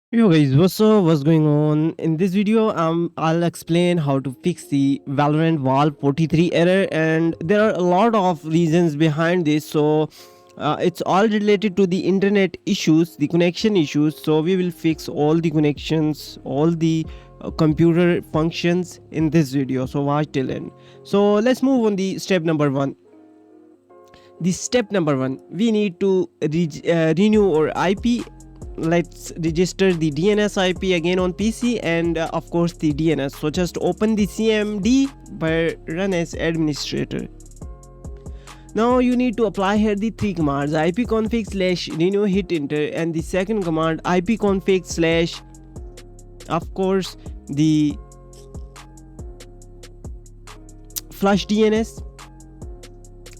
Yo guys, what's up? What's going on? In this video, I'll explain how to fix the Valorant val 43 error, and there are a lot of reasons behind this. So it's all related to the internet issues, the connection issues. So we will fix all the connections, all the computer functions in this video. So watch till end. So let's move on the step number one. The step number one, we need to renew our IP. Let's register the DNS IP again on PC and of course the DNS. So just open the CMD by run as administrator. Now you need to apply here the three commands: ipconfig slash renew, hit enter, and the second command ipconfig slash of course the flush DNS,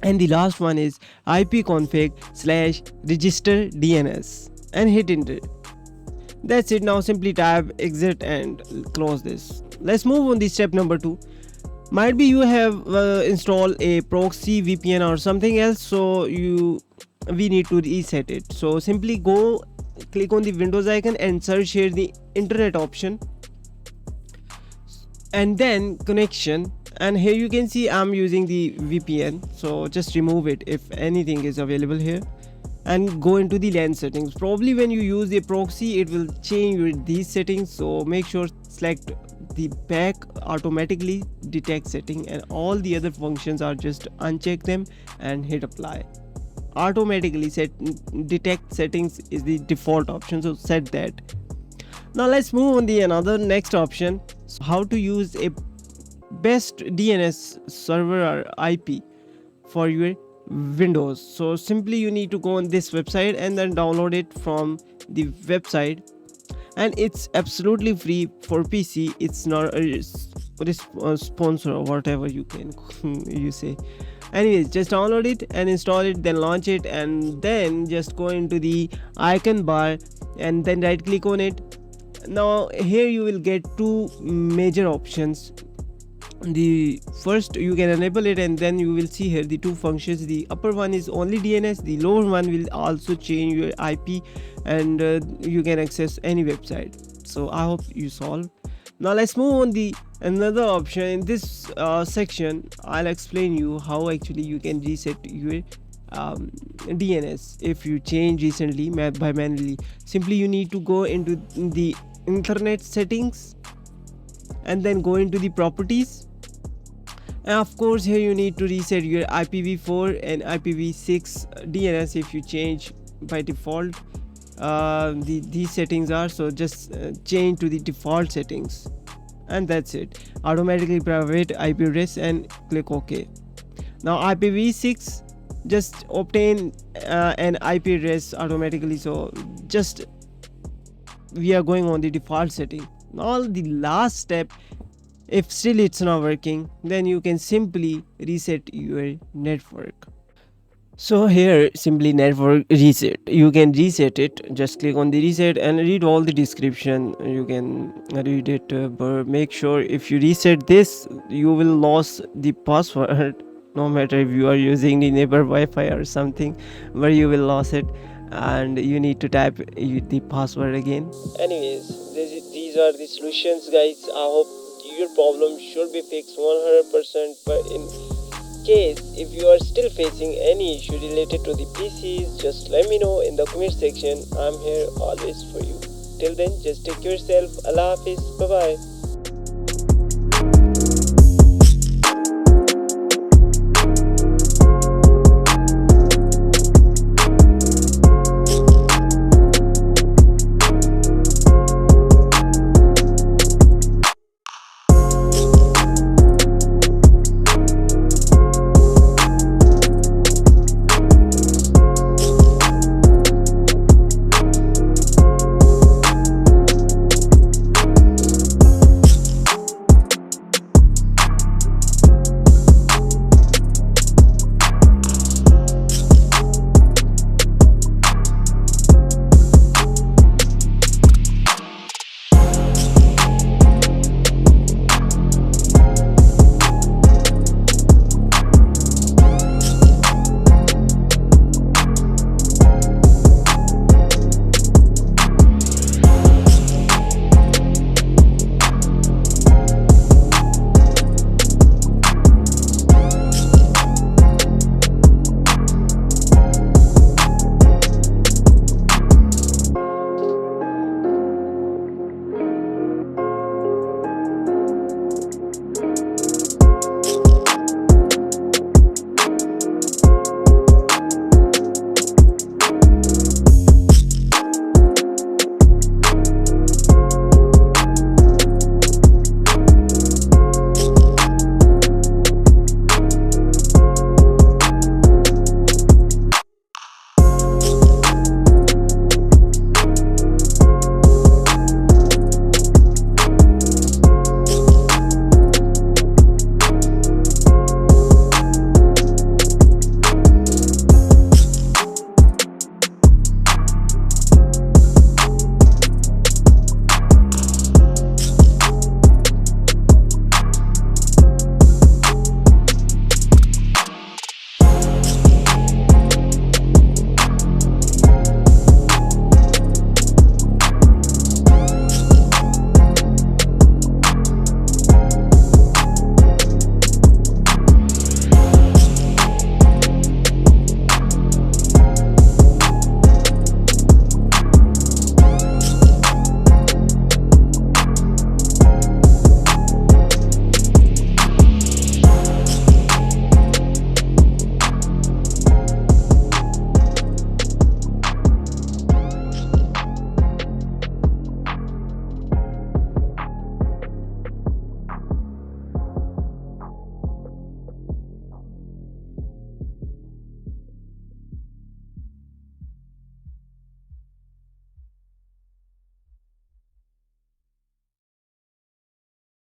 and the last one is ipconfig slash register DNS and hit enter. That's it. Now simply type exit and close this. Let's move on to step number two. Might be you have installed a proxy VPN or something else, so we need to reset it. So simply go click on the Windows icon and search here the internet option and then connection, and here you can see I'm using the VPN, so just remove it if anything is available here and go into the LAN settings. Probably when you use a proxy it will change these settings, so make sure select the back automatically detect setting, and all the other functions are just uncheck them and hit apply. Automatically set detect settings is the default option, so set that. Now let's move on the another next option. So how to use a best DNS server or IP for your Windows. So simply you need to go on this website and then download it from the website, and it's absolutely free for PC. It's not a sponsor or whatever you can you say. Anyways, just download it and install it, then launch it, and then just go into the icon bar and then right click on it. Now here you will get two major options. The first, you can enable it and then you will see here the two functions. The upper one is only DNS, the lower one will also change your IP, and you can access any website. So I hope you solve. Now let's move on the another option. In this section I'll explain you how actually you can reset your DNS if you change recently by manually. Simply you need to go into the internet settings and then go into the properties, and of course here you need to reset your IPv4 and IPv6 DNS if you change by default. These settings are, so just change to the default settings, and that's it. Automatically private IP address and click OK. Now IPv6, just obtain an IP address automatically, so just we are going on the default setting. Now the last step, if still it's not working, then you can simply reset your network. So here simply network reset, you can reset it. Just click on the reset and read all the description. You can read it, but make sure if you reset this you will lose the password no matter if you are using the neighbor Wi-Fi or something, where you will lose it and you need to type the password again. Anyways, these are the solutions guys. I hope your problem should be fixed 100%, but in case if you are still facing any issue related to the PCs, just let me know in the comment section. I'm here always for you. Till then, just take care of yourself. Allah Hafiz. Bye bye.